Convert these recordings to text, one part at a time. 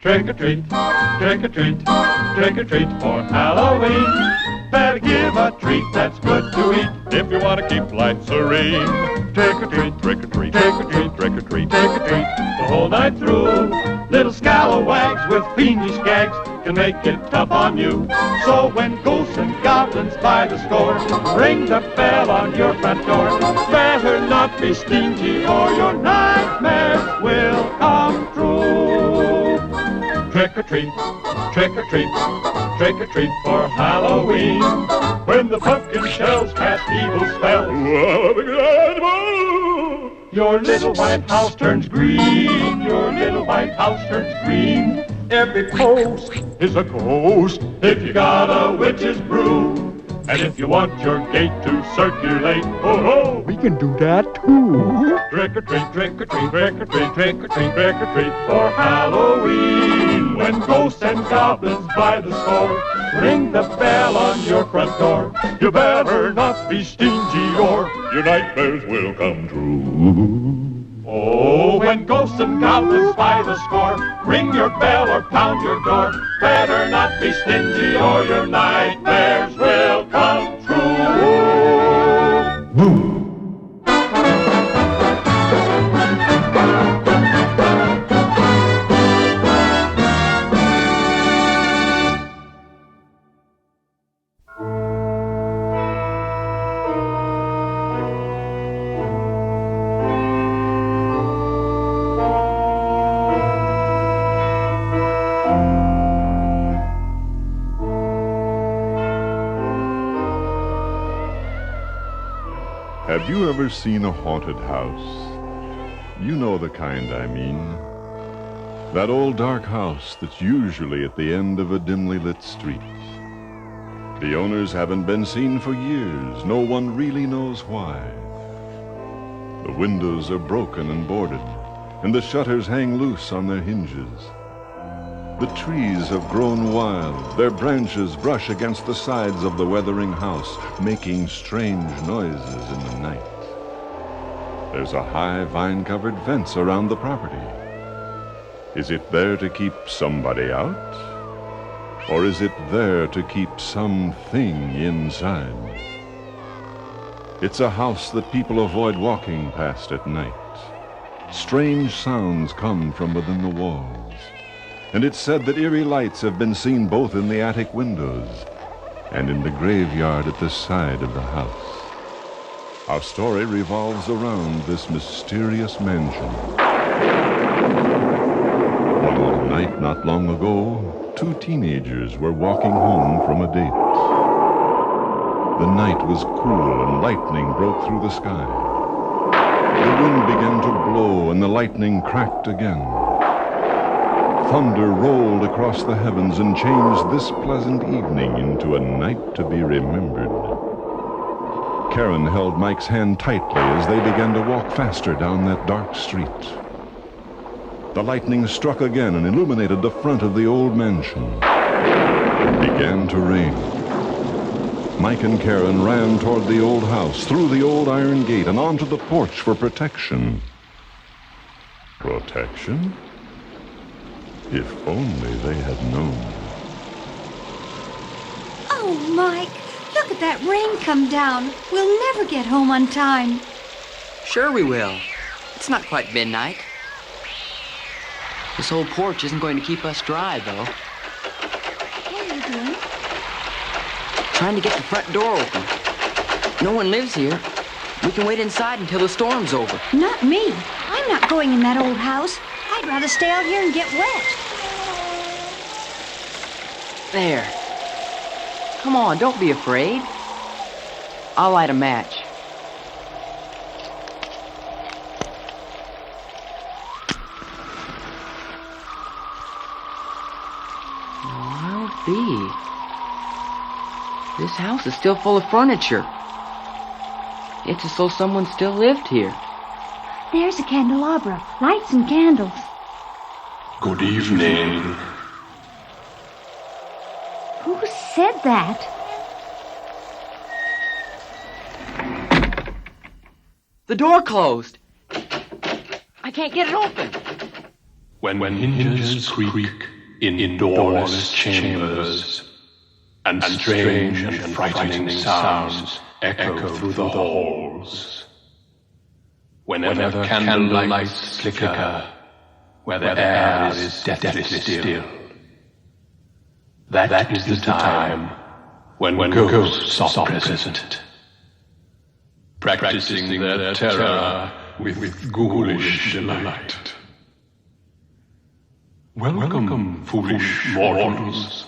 Trick or treat, trick or treat, trick or treat for Halloween. Better give a treat that's good to eat if you want to keep life serene. Trick or treat, trick or treat, trick or treat, trick or treat, trick or treat the whole night through. Little scalawags with fiendish gags can make it tough on you. So when ghosts and goblins by the score ring the bell on your front door, better not be stingy or your nightmares will come true. Trick or treat, trick or treat, trick or treat for Halloween. When the pumpkin shells cast evil spells, your little white house turns green. Your little white house turns green. Every post is a ghost if you got a witch's brew. And if you want your gate to circulate, ho-ho, we can do that too. Trick or treat, trick or treat, trick or treat, trick or treat, trick or treat for Halloween. When ghosts and goblins by the score ring the bell on your front door, you better not be stingy or your nightmares will come true. Oh, when ghosts and goblins by the score ring your bell or pound your door, better not be stingy or your nightmares will come true. Woo! Have you ever seen a haunted house? You know the kind I mean. That old dark house that's usually at the end of a dimly lit street. The owners haven't been seen for years. No one really knows why. The windows are broken and boarded, and the shutters hang loose on their hinges. The trees have grown wild. Their branches brush against the sides of the weathering house, making strange noises in the night. There's a high vine-covered fence around the property. Is it there to keep somebody out? Or is it there to keep something inside? It's a house that people avoid walking past at night. Strange sounds come from within the walls. And it's said that eerie lights have been seen both in the attic windows and in the graveyard at the side of the house. Our story revolves around this mysterious mansion. One little night not long ago, two teenagers were walking home from a date. The night was cool and lightning broke through the sky. The wind began to blow and the lightning cracked again. Thunder rolled across the heavens and changed this pleasant evening into a night to be remembered. Karen held Mike's hand tightly as they began to walk faster down that dark street. The lightning struck again and illuminated the front of the old mansion. It began to rain. Mike and Karen ran toward the old house, through the old iron gate, and onto the porch for protection. Protection? If only they had known. Oh, Mike, look at that rain come down. We'll never get home on time. Sure we will. It's not quite midnight. This old porch isn't going to keep us dry, though. What are you doing? Trying to get the front door open. No one lives here. We can wait inside until the storm's over. Not me. I'm not going in that old house. I'd rather stay out here and get wet. There. Come on, don't be afraid. I'll light a match. I'll be. This house is still full of furniture. It's as though someone still lived here. There's a candelabra. Lights and candles. Good evening. Who said that? The door closed. I can't get it open. when hinges creak in doorless chambers, and strange and frightening sounds echo through the halls. Whenever candle lights flicker, where the air is deathly still, that is the time when ghosts are present, practicing their terror with ghoulish delight. Welcome, foolish mortals,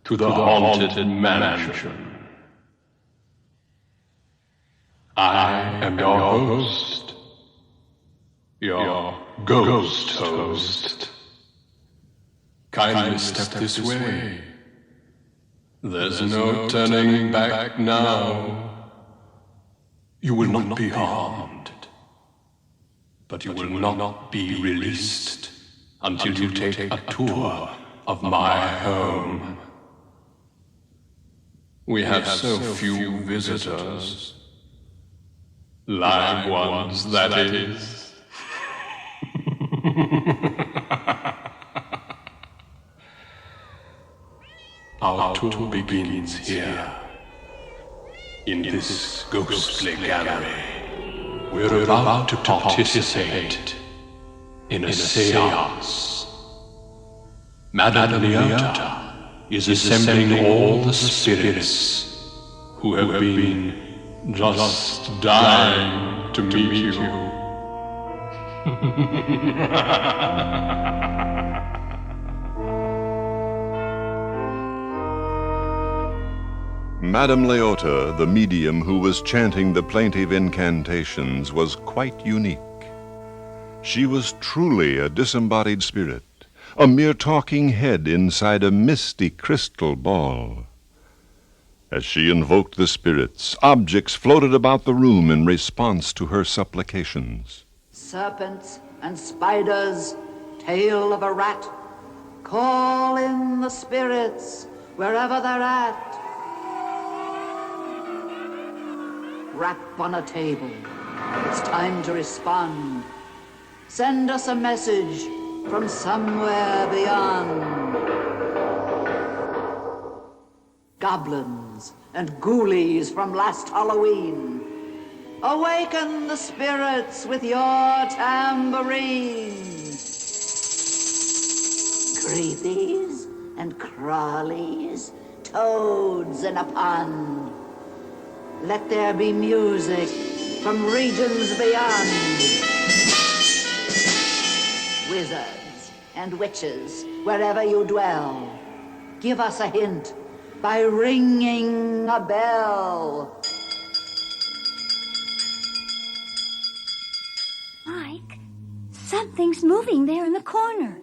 to the haunted mansion. I am your host, your ghost host. Kindly step this way. There's no turning back now. You will not be harmed, but you will not be released until you take a tour of my home. We have so few visitors. Live ones, that is. Our tour begins here, in this ghostly gallery. We're about to participate in a seance. Madame Leota is assembling all the spirits who have been just dying to meet you. Madame Leota, the medium who was chanting the plaintive incantations, was quite unique. She was truly a disembodied spirit, a mere talking head inside a misty crystal ball. As she invoked the spirits, objects floated about the room in response to her supplications. Serpents and spiders, tail of a rat, call in the spirits wherever they're at. Rap on a table, it's time to respond. Send us a message from somewhere beyond. Goblins and ghoulies from last Halloween, awaken the spirits with your tambourine. Creepies and crawlies, toads in a pond, let there be music from regions beyond. Wizards and witches, wherever you dwell, give us a hint by ringing a bell. Mike, something's moving there in the corner.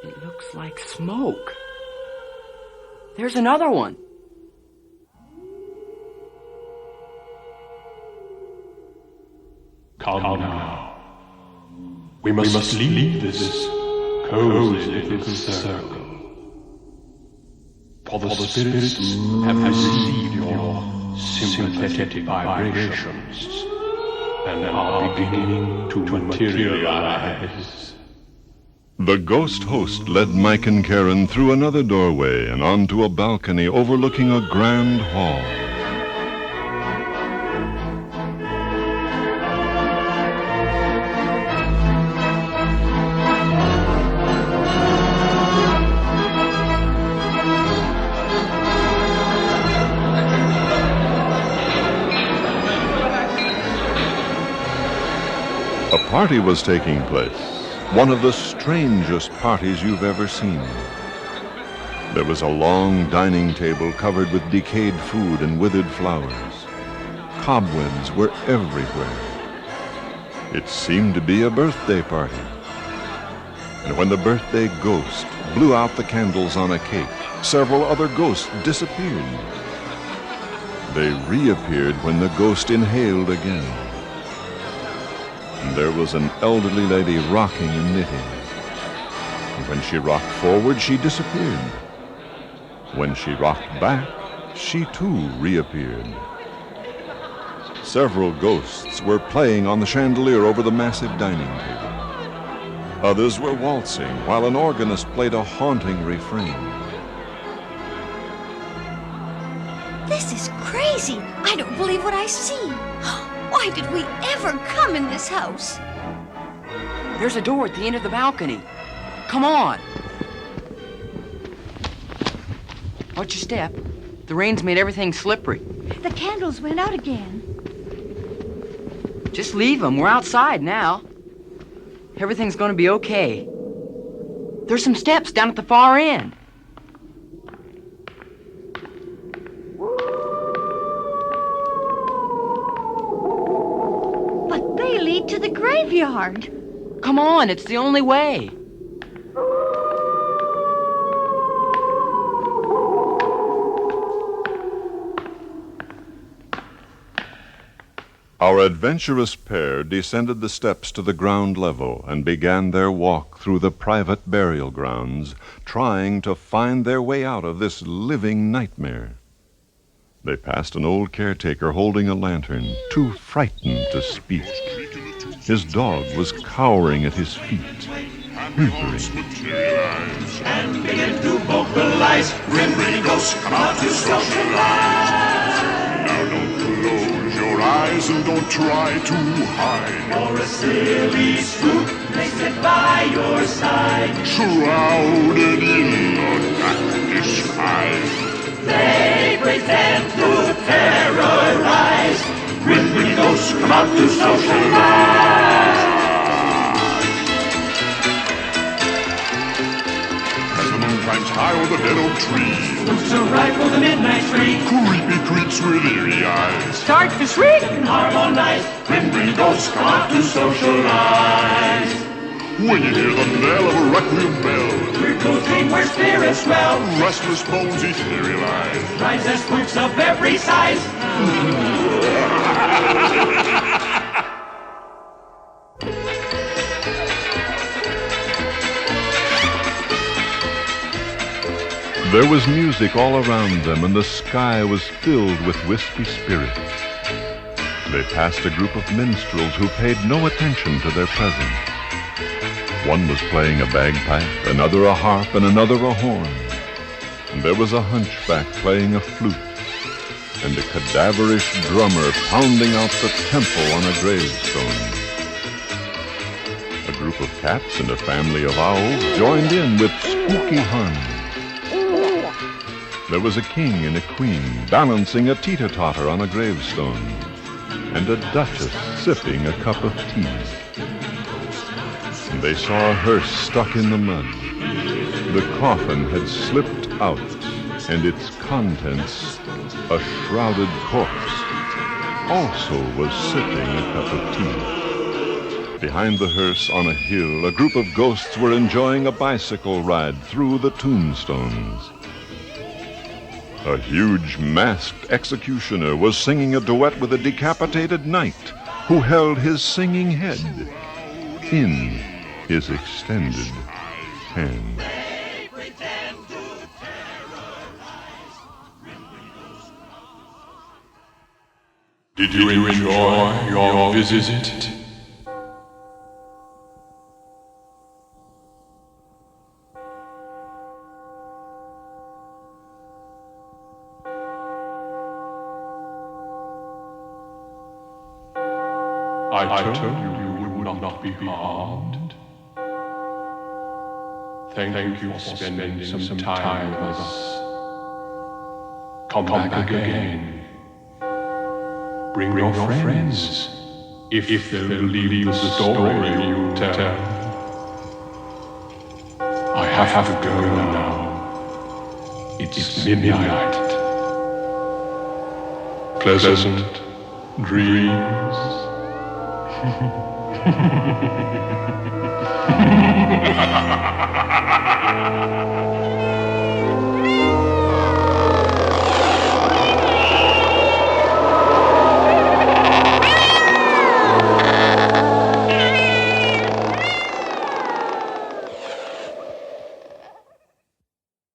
It looks like smoke. There's another one. Come now. We must leave this cozy little circle. For the spirits have received your sympathetic vibrations and are beginning to materialize. The ghost host led Mike and Karen through another doorway and onto a balcony overlooking a grand hall. A party was taking place, one of the strangest parties you've ever seen. There was a long dining table covered with decayed food and withered flowers. Cobwebs were everywhere. It seemed to be a birthday party. And when the birthday ghost blew out the candles on a cake, several other ghosts disappeared. They reappeared when the ghost inhaled again. And there was an elderly lady rocking and knitting. And when she rocked forward, she disappeared. When she rocked back, she too reappeared. Several ghosts were playing on the chandelier over the massive dining table. Others were waltzing, while an organist played a haunting refrain. This is crazy. I don't believe what I see. Why did we ever come in this house? There's a door at the end of the balcony. Come on. Watch your step. The rain's made everything slippery. The candles went out again. Just leave them. We're outside now. Everything's going to be okay. There's some steps down at the far end. But they lead to the graveyard. Come on, it's the only way. Our adventurous pair descended the steps to the ground level and began their walk through the private burial grounds, trying to find their way out of this living nightmare. They passed an old caretaker holding a lantern, too frightened to speak. His dog was cowering at his feet, whimpering. And begin to vocalize. Grim grinning ghosts come out to socialize. Now don't close your eyes and don't try to hide. Or a silly spook may sit by your side. Shrouded in a dark disguise. They pretend to terrorize. Grim grinning ghosts come out to socialize. Climbs high over the dead oak tree. Spooks arrive for the midnight spree. Creepy creeps with eerie eyes. Start to shriek and harmonize. Grim grinning ghosts come out to socialize. When you hear the knell of a requiem bell, we're closing where spirits dwell. Restless bones etherealize. Rise as spooks of every size. There was music all around them, and the sky was filled with wispy spirits. They passed a group of minstrels who paid no attention to their presence. One was playing a bagpipe, another a harp, and another a horn. And there was a hunchback playing a flute, and a cadaverish drummer pounding out the tempo on a gravestone. A group of cats and a family of owls joined in with spooky huns. There was a king and a queen balancing a teeter-totter on a gravestone, and a duchess sipping a cup of tea. And they saw a hearse stuck in the mud. The coffin had slipped out, and its contents, a shrouded corpse, also was sipping a cup of tea. Behind the hearse on a hill, a group of ghosts were enjoying a bicycle ride through the tombstones. A huge masked executioner was singing a duet with a decapitated knight who held his singing head in his extended hand. Did you enjoy your visit? I told you would not be harmed. Thank you for spending some time with us. Come back again. Bring your friends, if they'll believe the story you tell. I have to go now. It's midnight. Pleasant dreams.